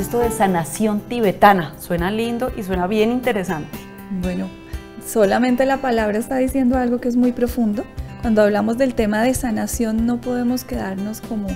esto de sanación tibetana? Suena lindo y suena bien interesante. Bueno, solamente la palabra está diciendo algo que es muy profundo. Cuando hablamos del tema de sanación no podemos quedarnos como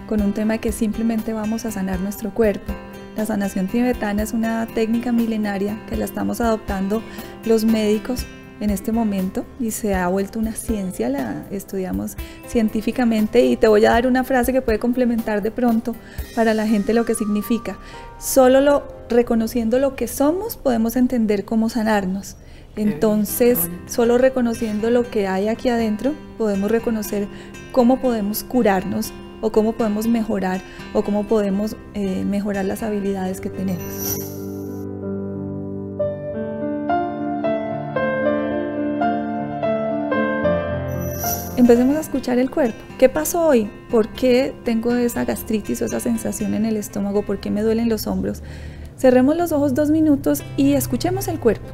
con un tema que simplemente vamos a sanar nuestro cuerpo. La sanación tibetana es una técnica milenaria que la estamos adoptando los médicos en este momento y se ha vuelto una ciencia, la estudiamos científicamente, y te voy a dar una frase que puede complementar de pronto para la gente lo que significa. Solo reconociendo lo que somos podemos entender cómo sanarnos. Entonces, solo reconociendo lo que hay aquí adentro podemos reconocer cómo podemos curarnos o cómo podemos mejorar o cómo podemos mejorar las habilidades que tenemos. Empecemos a escuchar el cuerpo. ¿Qué pasó hoy? ¿Por qué tengo esa gastritis o esa sensación en el estómago? ¿Por qué me duelen los hombros? Cerremos los ojos 2 minutos y escuchemos el cuerpo.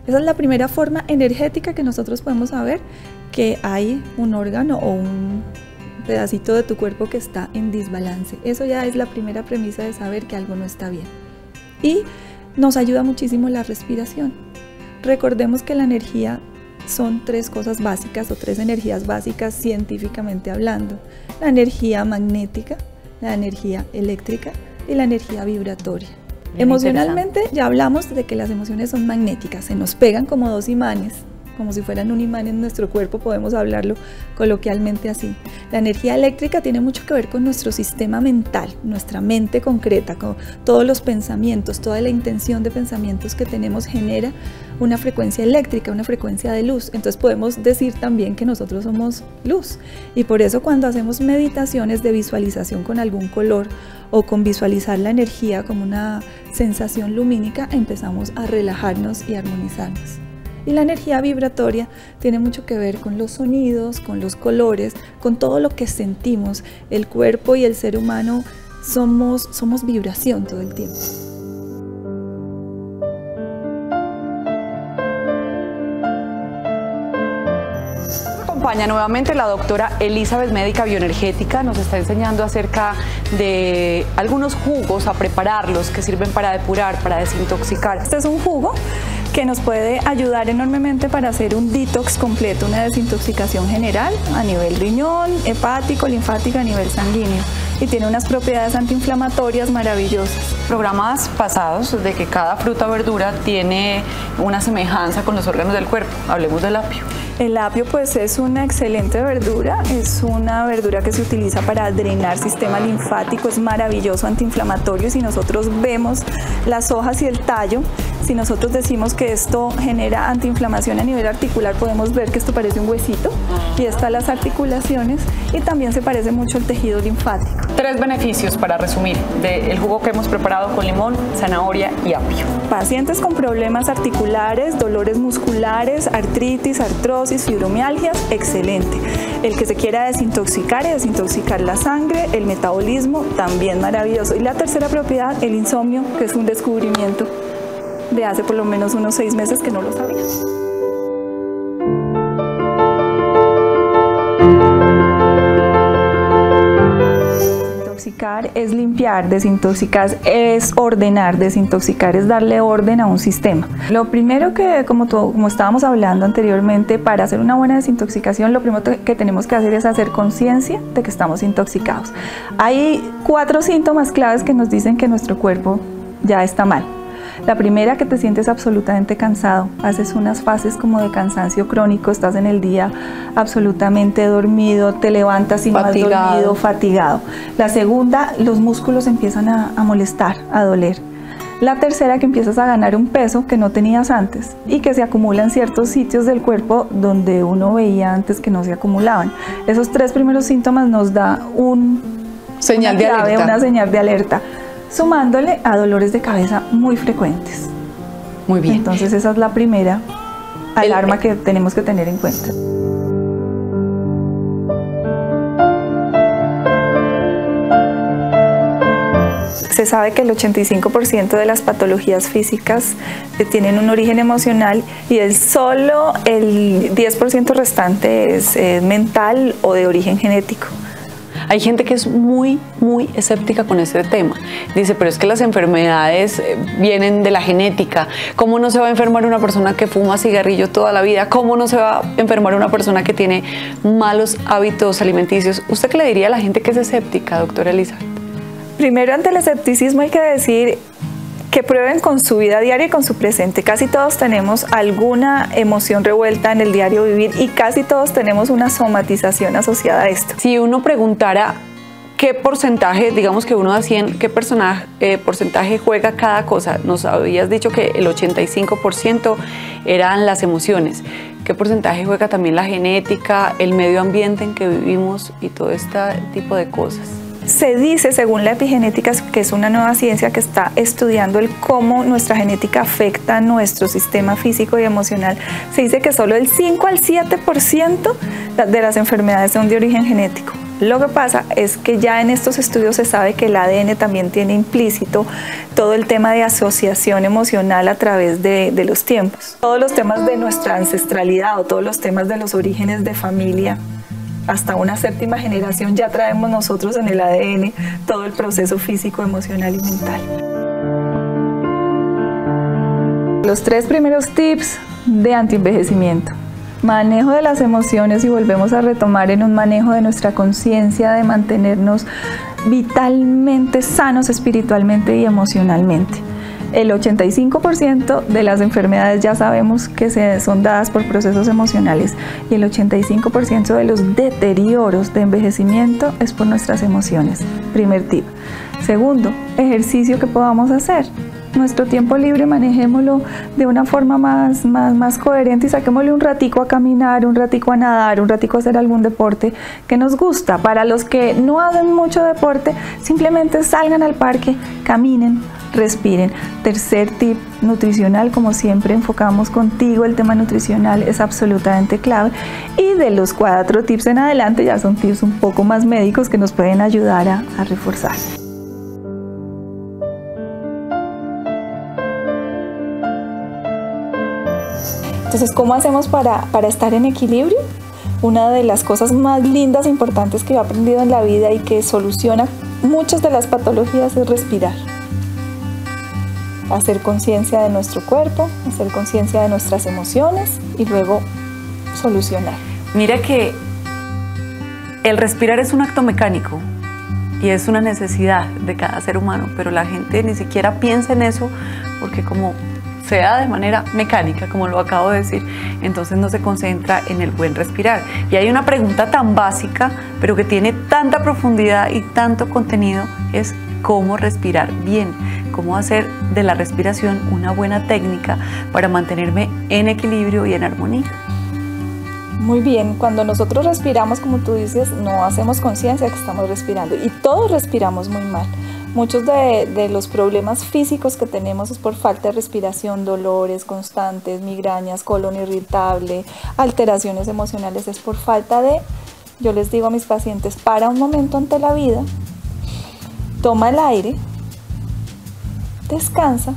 Esa es la primera forma energética que nosotros podemos saber que hay un órgano o un pedacito de tu cuerpo que está en desbalance. Eso ya es la primera premisa de saber que algo no está bien. Y nos ayuda muchísimo la respiración. Recordemos que la energía son 3 cosas básicas o 3 energías básicas científicamente hablando: la energía magnética, la energía eléctrica y la energía vibratoria. Emocionalmente ya hablamos de que las emociones son magnéticas, se nos pegan como 2 imanes, como si fueran un imán en nuestro cuerpo, podemos hablarlo coloquialmente así. La energía eléctrica tiene mucho que ver con nuestro sistema mental, nuestra mente concreta, con todos los pensamientos, toda la intención de pensamientos que tenemos genera una frecuencia eléctrica, una frecuencia de luz. Entonces podemos decir también que nosotros somos luz, y por eso cuando hacemos meditaciones de visualización con algún color o con visualizar la energía como una sensación lumínica, empezamos a relajarnos y armonizarnos. Y la energía vibratoria tiene mucho que ver con los sonidos, con los colores, con todo lo que sentimos. El cuerpo y el ser humano somos vibración todo el tiempo. Acompaña nuevamente la doctora Elizabeth, médica bioenergética. Nos está enseñando acerca de algunos jugos, a prepararlos, que sirven para depurar, para desintoxicar. Este es un jugo que nos puede ayudar enormemente para hacer un detox completo, una desintoxicación general a nivel riñón, hepático, linfático, a nivel sanguíneo, y tiene unas propiedades antiinflamatorias maravillosas. Programas pasados de que cada fruta o verdura tiene una semejanza con los órganos del cuerpo. Hablemos del apio. El apio pues es una excelente verdura, es una verdura que se utiliza para drenar sistema linfático, es maravilloso, antiinflamatorio. Si nosotros vemos las hojas y el tallo, si nosotros decimos que esto genera antiinflamación a nivel articular, podemos ver que esto parece un huesito y están las articulaciones, y también se parece mucho al tejido linfático. 3 beneficios, para resumir, del jugo que hemos preparado con limón, zanahoria y apio. Pacientes con problemas articulares, dolores musculares, artritis, artrosis, fibromialgias, excelente. El que se quiera desintoxicar y desintoxicar la sangre, el metabolismo, también maravilloso. Y la tercera propiedad, el insomnio, que es un descubrimiento de hace por lo menos unos 6 meses que no lo sabía. Desintoxicar es limpiar, desintoxicar es ordenar, desintoxicar es darle orden a un sistema. Lo primero que, como estábamos hablando anteriormente, para hacer una buena desintoxicación, lo primero que tenemos que hacer es hacer conciencia de que estamos intoxicados. Hay 4 síntomas claves que nos dicen que nuestro cuerpo ya está mal. La primera, que te sientes absolutamente cansado, haces unas fases como de cansancio crónico, estás en el día absolutamente dormido, te levantas y no has dormido, fatigado. La segunda, los músculos empiezan a molestar, a doler. La tercera, que empiezas a ganar un peso que no tenías antes y que se acumula en ciertos sitios del cuerpo donde uno veía antes que no se acumulaban. Esos 3 primeros síntomas nos da una señal de alerta, sumándole a dolores de cabeza muy frecuentes. Muy bien. Entonces esa es la primera alarma que tenemos que tener en cuenta. Se sabe que el 85% de las patologías físicas tienen un origen emocional, y solo el 10% restante es mental o de origen genético. Hay gente que es muy escéptica con este tema. Dice, pero es que las enfermedades vienen de la genética. ¿Cómo no se va a enfermar una persona que fuma cigarrillo toda la vida? ¿Cómo no se va a enfermar una persona que tiene malos hábitos alimenticios? ¿Usted qué le diría a la gente que es escéptica, doctora Elizabeth? Primero, ante el escepticismo hay que decir que prueben con su vida diaria y con su presente. Casi todos tenemos alguna emoción revuelta en el diario vivir y casi todos tenemos una somatización asociada a esto. Si uno preguntara qué porcentaje, digamos que 1 a 100, qué porcentaje juega cada cosa, nos habías dicho que el 85% eran las emociones. ¿Qué porcentaje juega también la genética, el medio ambiente en que vivimos y todo este tipo de cosas? Se dice, según la epigenética, que es una nueva ciencia que está estudiando el cómo nuestra genética afecta a nuestro sistema físico y emocional, se dice que solo el 5 al 7% de las enfermedades son de origen genético. Lo que pasa es que ya en estos estudios se sabe que el ADN también tiene implícito todo el tema de asociación emocional a través de los tiempos. Todos los temas de nuestra ancestralidad o todos los temas de los orígenes de familia, hasta una 7ª generación ya traemos nosotros en el ADN todo el proceso físico, emocional y mental. Los 3 primeros tips de antienvejecimiento. Manejo de las emociones, y volvemos a retomar en un manejo de nuestra conciencia, de mantenernos vitalmente sanos espiritualmente y emocionalmente. El 85% de las enfermedades ya sabemos que son dadas por procesos emocionales y el 85% de los deterioros de envejecimiento es por nuestras emociones. Primer tip. Segundo, ejercicio que podamos hacer. Nuestro tiempo libre manejémoslo de una forma más coherente y saquémosle un ratico a caminar, un ratico a nadar, un ratico a hacer algún deporte que nos gusta. Para los que no hacen mucho deporte, simplemente salgan al parque, caminen, respiren. Tercer tip, nutricional. Como siempre enfocamos contigo, el tema nutricional es absolutamente clave. Y de los 4 tips en adelante ya son tips un poco más médicos que nos pueden ayudar a reforzar. Entonces, ¿cómo hacemos para estar en equilibrio? Una de las cosas más lindas e importantes que he aprendido en la vida y que soluciona muchas de las patologías es respirar. Hacer conciencia de nuestro cuerpo, hacer conciencia de nuestras emociones y luego solucionar. Mira que el respirar es un acto mecánico y es una necesidad de cada ser humano, pero la gente ni siquiera piensa en eso porque como se da de manera mecánica, como lo acabo de decir, entonces no se concentra en el buen respirar. Y hay una pregunta tan básica, pero que tiene tanta profundidad y tanto contenido, es cómo respirar bien, cómo hacer de la respiración una buena técnica para mantenerme en equilibrio y en armonía. Muy bien, cuando nosotros respiramos, como tú dices, no hacemos conciencia de que estamos respirando y todos respiramos muy mal. Muchos de los problemas físicos que tenemos es por falta de respiración, dolores constantes, migrañas, colon irritable, alteraciones emocionales, es por falta de, yo les digo a mis pacientes, para un momento ante la vida, toma el aire, descansa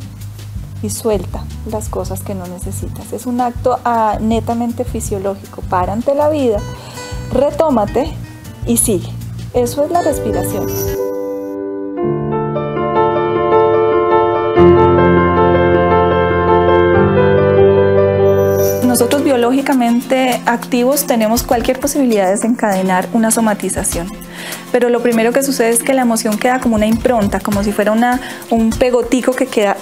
y suelta las cosas que no necesitas. Es un acto netamente fisiológico. Para ante la vida, retómate y sigue. Eso es la respiración. Nosotros biológicamente activos tenemos cualquier posibilidad de desencadenar una somatización, pero lo primero que sucede es que la emoción queda como una impronta, como si fuera un pegotico que queda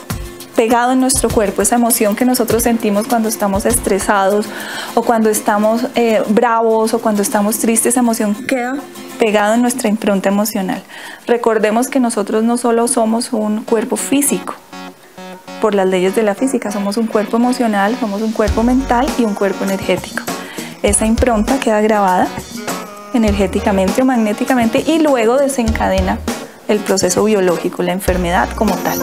pegado en nuestro cuerpo. Esa emoción que nosotros sentimos cuando estamos estresados o cuando estamos bravos o cuando estamos tristes, esa emoción queda pegada en nuestra impronta emocional. Recordemos que nosotros no solo somos un cuerpo físico, por las leyes de la física, somos un cuerpo emocional, somos un cuerpo mental y un cuerpo energético. Esa impronta queda grabada energéticamente o magnéticamente y luego desencadena el proceso biológico, la enfermedad como tal.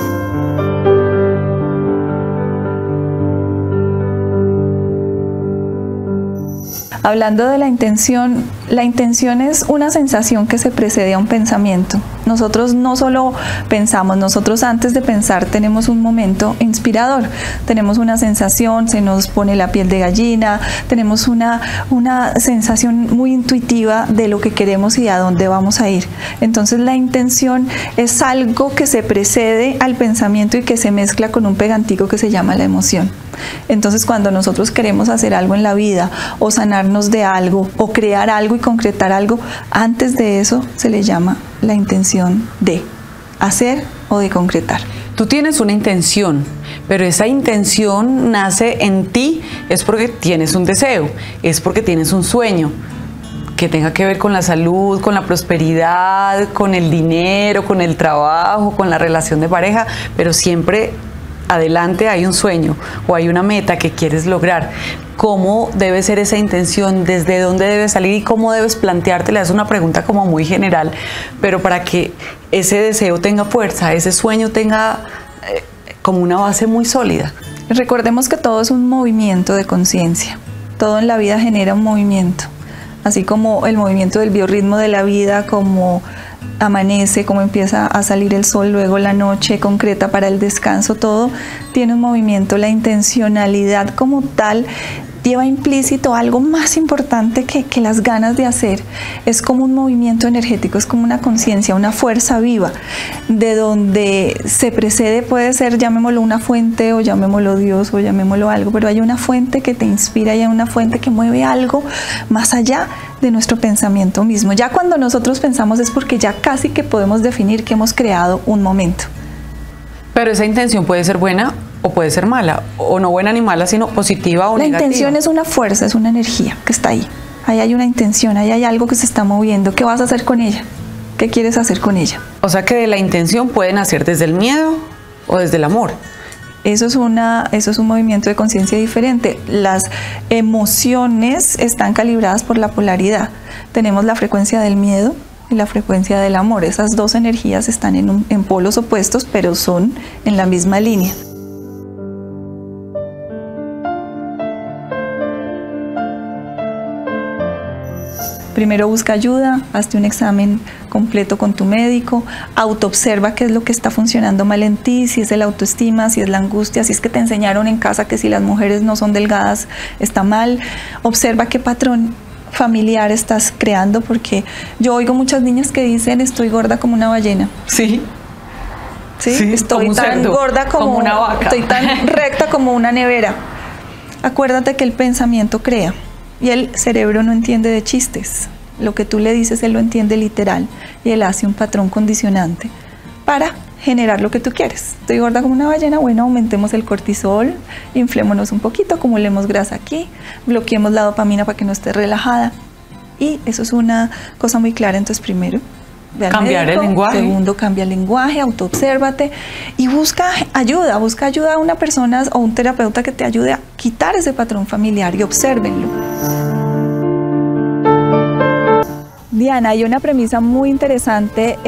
Hablando de la intención es una sensación que se precede a un pensamiento. Nosotros no solo pensamos, nosotros antes de pensar tenemos un momento inspirador, tenemos una sensación, se nos pone la piel de gallina, tenemos una sensación muy intuitiva de lo que queremos y a dónde vamos a ir. Entonces la intención es algo que se precede al pensamiento y que se mezcla con un pegantico que se llama la emoción. Entonces cuando nosotros queremos hacer algo en la vida o sanarnos de algo o crear algo y concretar algo, antes de eso se le llama la intención de hacer o de concretar. Tú tienes una intención, pero esa intención nace en ti, es porque tienes un deseo, es porque tienes un sueño que tenga que ver con la salud, con la prosperidad, con el dinero, con el trabajo, con la relación de pareja, pero siempre adelante hay un sueño o hay una meta que quieres lograr. ¿Cómo debe ser esa intención? ¿Desde dónde debe salir y cómo debes planteártela? Es una pregunta como muy general, pero para que ese deseo tenga fuerza, ese sueño tenga como una base muy sólida. Recordemos que todo es un movimiento de conciencia. Todo en la vida genera un movimiento. Así como el movimiento del biorritmo de la vida, como amanece, como empieza a salir el sol, luego la noche concreta para el descanso, todo tiene un movimiento. La intencionalidad como tal lleva implícito algo más importante que las ganas de hacer. Es como un movimiento energético, es como una conciencia, una fuerza viva, de donde se precede, puede ser, llamémoslo una fuente o llamémoslo Dios o llamémoslo algo, pero hay una fuente que te inspira y hay una fuente que mueve algo más allá de nuestro pensamiento mismo. Ya cuando nosotros pensamos es porque ya casi que podemos definir que hemos creado un momento. Pero esa intención puede ser buena o puede ser mala, o no buena ni mala, sino positiva o negativa. La intención es una fuerza, es una energía que está ahí. Ahí hay una intención, ahí hay algo que se está moviendo. ¿Qué vas a hacer con ella? ¿Qué quieres hacer con ella? O sea que de la intención puede nacer desde el miedo o desde el amor. Eso es un movimiento de conciencia diferente. Las emociones están calibradas por la polaridad. Tenemos la frecuencia del miedo y la frecuencia del amor. Esas dos energías están en polos opuestos, pero son en la misma línea. Primero busca ayuda, hazte un examen completo con tu médico, autoobserva qué es lo que está funcionando mal en ti, si es la autoestima, si es la angustia, si es que te enseñaron en casa que si las mujeres no son delgadas está mal. Observa qué patrón familiar estás creando, porque yo oigo muchas niñas que dicen estoy gorda como una ballena. Sí. Sí, estoy tan gorda como una vaca. Estoy tan recta como una nevera. Acuérdate que el pensamiento crea. Y el cerebro no entiende de chistes. Lo que tú le dices, él lo entiende literal. Y él hace un patrón condicionante para generar lo que tú quieres. Estoy gorda como una ballena, bueno, aumentemos el cortisol, inflémonos un poquito, acumulemos grasa aquí, bloqueemos la dopamina para que no esté relajada. Y eso es una cosa muy clara. Entonces, primero, ve al cambiar médico. El lenguaje. Segundo, cambia el lenguaje, autoobsérvate y busca ayuda a una persona o un terapeuta que te ayude a quitar ese patrón familiar y obsérvenlo. Diana, hay una premisa muy interesante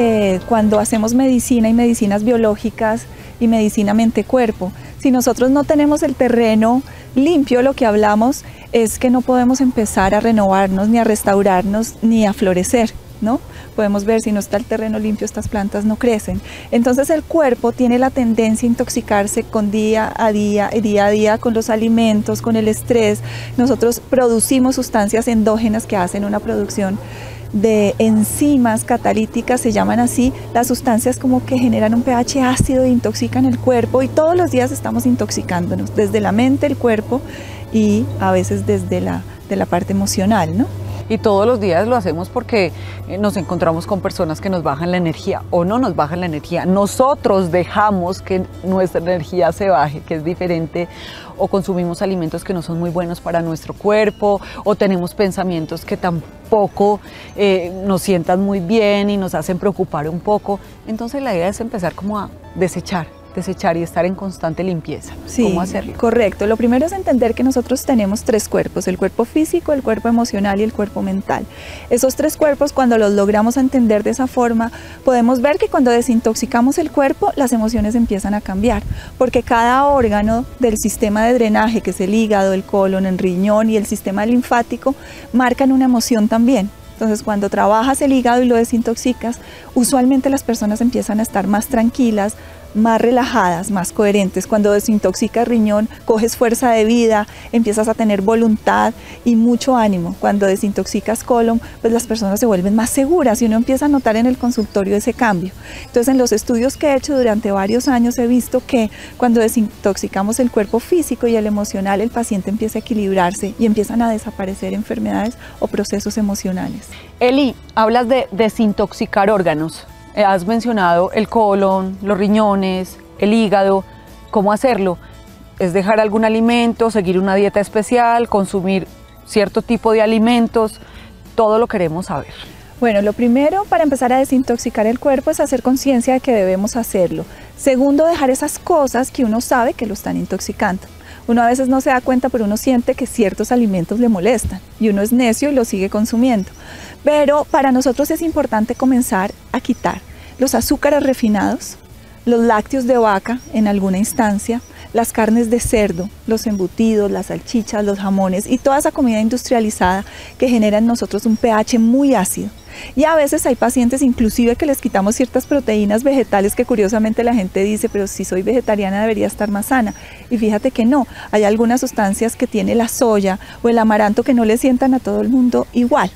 cuando hacemos medicina y medicinas biológicas y medicina mente-cuerpo. Si nosotros no tenemos el terreno limpio, lo que hablamos es que no podemos empezar a renovarnos, ni a restaurarnos, ni a florecer, ¿no? Podemos ver, si no está el terreno limpio, estas plantas no crecen. Entonces el cuerpo tiene la tendencia a intoxicarse con día a día, con los alimentos, con el estrés. Nosotros producimos sustancias endógenas que hacen una producción de enzimas catalíticas, se llaman así, las sustancias como que generan un pH ácido e intoxican el cuerpo, y todos los días estamos intoxicándonos, desde la mente, el cuerpo y a veces desde la parte emocional, ¿no? Y todos los días lo hacemos porque nos encontramos con personas que nos bajan la energía o no nos bajan la energía. Nosotros dejamos que nuestra energía se baje, que es diferente, o consumimos alimentos que no son muy buenos para nuestro cuerpo, o tenemos pensamientos que tampoco nos sientan muy bien y nos hacen preocupar un poco. Entonces la idea es empezar como a desechar desechar y estar en constante limpieza. Sí, ¿cómo hacerlo? Correcto. Lo primero es entender que nosotros tenemos 3 cuerpos, el cuerpo físico, el cuerpo emocional y el cuerpo mental. Esos 3 cuerpos, cuando los logramos entender de esa forma, podemos ver que cuando desintoxicamos el cuerpo, las emociones empiezan a cambiar, porque cada órgano del sistema de drenaje, que es el hígado, el colon, el riñón y el sistema linfático, marcan una emoción también. Entonces, cuando trabajas el hígado y lo desintoxicas, usualmente las personas empiezan a estar más tranquilas, más relajadas, más coherentes. Cuando desintoxicas riñón, coges fuerza de vida, empiezas a tener voluntad y mucho ánimo. Cuando desintoxicas colon, pues las personas se vuelven más seguras y uno empieza a notar en el consultorio ese cambio. Entonces, en los estudios que he hecho durante varios años he visto que cuando desintoxicamos el cuerpo físico y el emocional, el paciente empieza a equilibrarse y empiezan a desaparecer enfermedades o procesos emocionales. Eli, hablas de desintoxicar órganos. Has mencionado el colon, los riñones, el hígado. ¿Cómo hacerlo? ¿Es dejar algún alimento, seguir una dieta especial, consumir cierto tipo de alimentos? Todo lo queremos saber. Bueno, lo primero para empezar a desintoxicar el cuerpo es hacer conciencia de que debemos hacerlo. Segundo, dejar esas cosas que uno sabe que lo están intoxicando. Uno a veces no se da cuenta, pero uno siente que ciertos alimentos le molestan y uno es necio y lo sigue consumiendo. Pero para nosotros es importante comenzar a quitar los azúcares refinados, los lácteos de vaca en alguna instancia, las carnes de cerdo, los embutidos, las salchichas, los jamones y toda esa comida industrializada que genera en nosotros un pH muy ácido. Y a veces hay pacientes inclusive que les quitamos ciertas proteínas vegetales que curiosamente la gente dice, pero si soy vegetariana debería estar más sana. Y fíjate que no, hay algunas sustancias que tiene la soya o el amaranto que no le sientan a todo el mundo igual.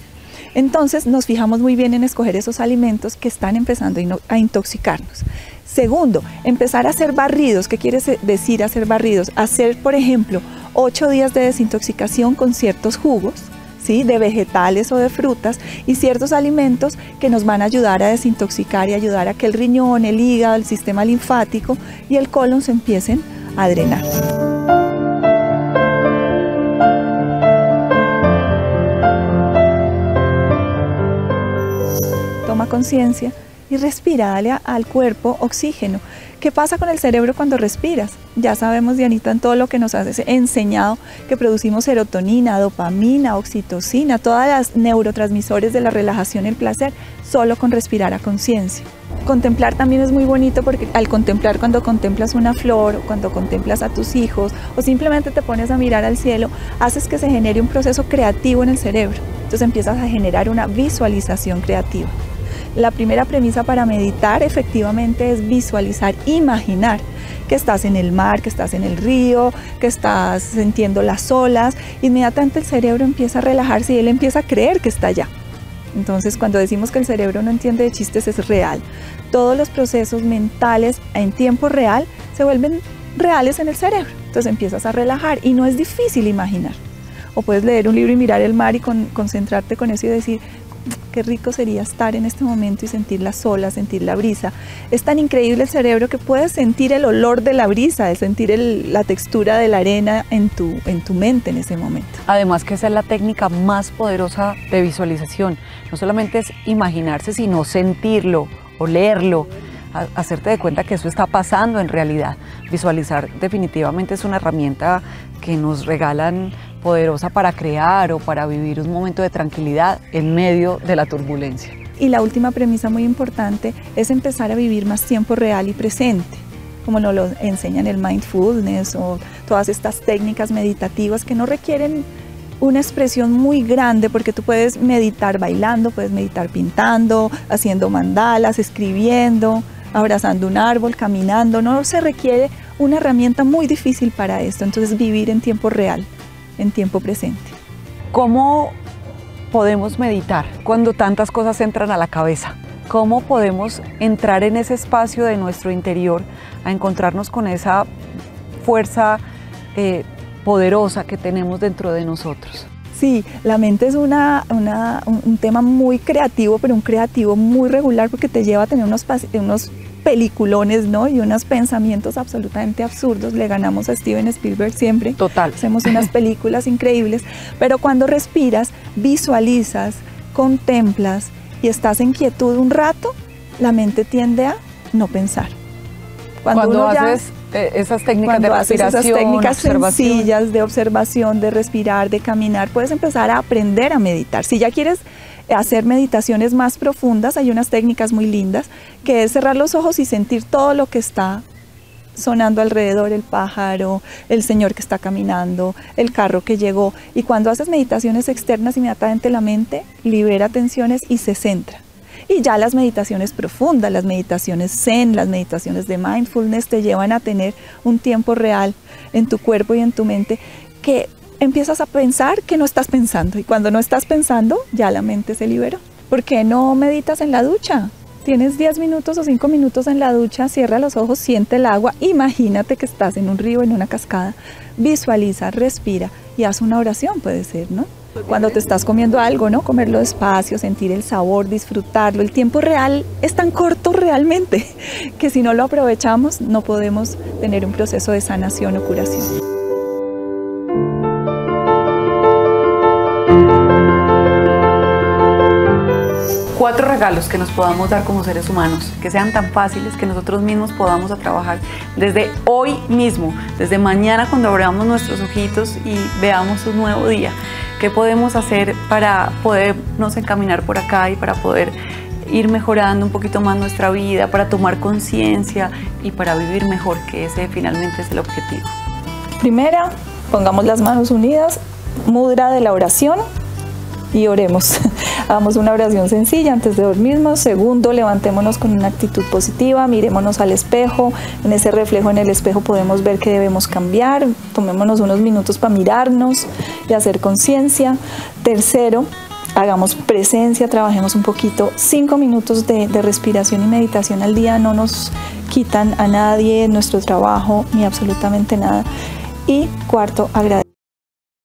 Entonces nos fijamos muy bien en escoger esos alimentos que están empezando a intoxicarnos. Segundo, empezar a hacer barridos. ¿Qué quiere decir hacer barridos? Hacer, por ejemplo, 8 días de desintoxicación con ciertos jugos, ¿sí?, de vegetales o de frutas y ciertos alimentos que nos van a ayudar a desintoxicar y ayudar a que el riñón, el hígado, el sistema linfático y el colon se empiecen a drenar. Toma conciencia y respira, dale al cuerpo oxígeno. ¿Qué pasa con el cerebro cuando respiras? Ya sabemos, Dianita, en todo lo que nos has enseñado, que producimos serotonina, dopamina, oxitocina, todas las neurotransmisores de la relajación y el placer, solo con respirar a conciencia. Contemplar también es muy bonito porque al contemplar, cuando contemplas una flor, o cuando contemplas a tus hijos, o simplemente te pones a mirar al cielo, haces que se genere un proceso creativo en el cerebro. Entonces empiezas a generar una visualización creativa. La primera premisa para meditar efectivamente es visualizar, imaginar que estás en el mar, que estás en el río, que estás sintiendo las olas. Inmediatamente el cerebro empieza a relajarse y él empieza a creer que está allá. Entonces, cuando decimos que el cerebro no entiende de chistes, es real. Todos los procesos mentales en tiempo real se vuelven reales en el cerebro. Entonces empiezas a relajar y no es difícil imaginar. O puedes leer un libro y mirar el mar y concentrarte con eso y decir, qué rico sería estar en este momento y sentir las olas, sentir la brisa. Es tan increíble el cerebro que puedes sentir el olor de la brisa, sentir la textura de la arena en tu mente en ese momento. Además que esa es la técnica más poderosa de visualización. No solamente es imaginarse, sino sentirlo, olerlo, hacerte de cuenta que eso está pasando en realidad. Visualizar definitivamente es una herramienta que nos regalan poderosa para crear o para vivir un momento de tranquilidad en medio de la turbulencia. Y la última premisa muy importante es empezar a vivir más tiempo real y presente, como nos lo enseñan el mindfulness o todas estas técnicas meditativas que no requieren una expresión muy grande, porque tú puedes meditar bailando, puedes meditar pintando, haciendo mandalas, escribiendo, abrazando un árbol, caminando. No se requiere una herramienta muy difícil para esto. Entonces, vivir en tiempo real, en tiempo presente. ¿Cómo podemos meditar cuando tantas cosas entran a la cabeza? ¿Cómo podemos entrar en ese espacio de nuestro interior a encontrarnos con esa fuerza poderosa que tenemos dentro de nosotros? Sí, la mente es un tema muy creativo, pero un creativo muy regular porque te lleva a tener unos peliculones, ¿no? Y unos pensamientos absolutamente absurdos. Le ganamos a Steven Spielberg siempre. Total. Hacemos unas películas increíbles, pero cuando respiras, visualizas, contemplas y estás en quietud un rato, la mente tiende a no pensar. Cuando haces esas técnicas de respiración, esas técnicas sencillas de observación, de respirar, de caminar, puedes empezar a aprender a meditar. Si ya quieres hacer meditaciones más profundas, hay unas técnicas muy lindas, que es cerrar los ojos y sentir todo lo que está sonando alrededor, el pájaro, el señor que está caminando, el carro que llegó. Y cuando haces meditaciones externas, inmediatamente la mente libera tensiones y se centra. Y ya las meditaciones profundas, las meditaciones zen, las meditaciones de mindfulness te llevan a tener un tiempo real en tu cuerpo y en tu mente, que empiezas a pensar que no estás pensando. Y cuando no estás pensando, ya la mente se liberó. ¿Por qué no meditas en la ducha? Tienes 10 minutos o 5 minutos en la ducha, cierra los ojos, siente el agua, imagínate que estás en un río, en una cascada, visualiza, respira y haz una oración, puede ser, ¿no? Cuando te estás comiendo algo, ¿no? Comerlo despacio, sentir el sabor, disfrutarlo. El tiempo real es tan corto realmente que si no lo aprovechamos no podemos tener un proceso de sanación o curación. 4 regalos que nos podamos dar como seres humanos, que sean tan fáciles que nosotros mismos podamos a trabajar desde hoy mismo, desde mañana cuando abramos nuestros ojitos y veamos un nuevo día. ¿Qué podemos hacer para podernos encaminar por acá y para poder ir mejorando un poquito más nuestra vida, para tomar conciencia y para vivir mejor, que ese finalmente es el objetivo? Primera, pongamos las manos unidas, mudra de la oración y oremos. Hagamos una oración sencilla antes de dormirnos. Segundo, levantémonos con una actitud positiva, mirémonos al espejo. En ese reflejo en el espejo podemos ver que debemos cambiar. Tomémonos unos minutos para mirarnos y hacer conciencia. Tercero, hagamos presencia, trabajemos un poquito. 5 minutos de respiración y meditación al día no nos quitan a nadie, nuestro trabajo, ni absolutamente nada. Y cuarto, agradecer.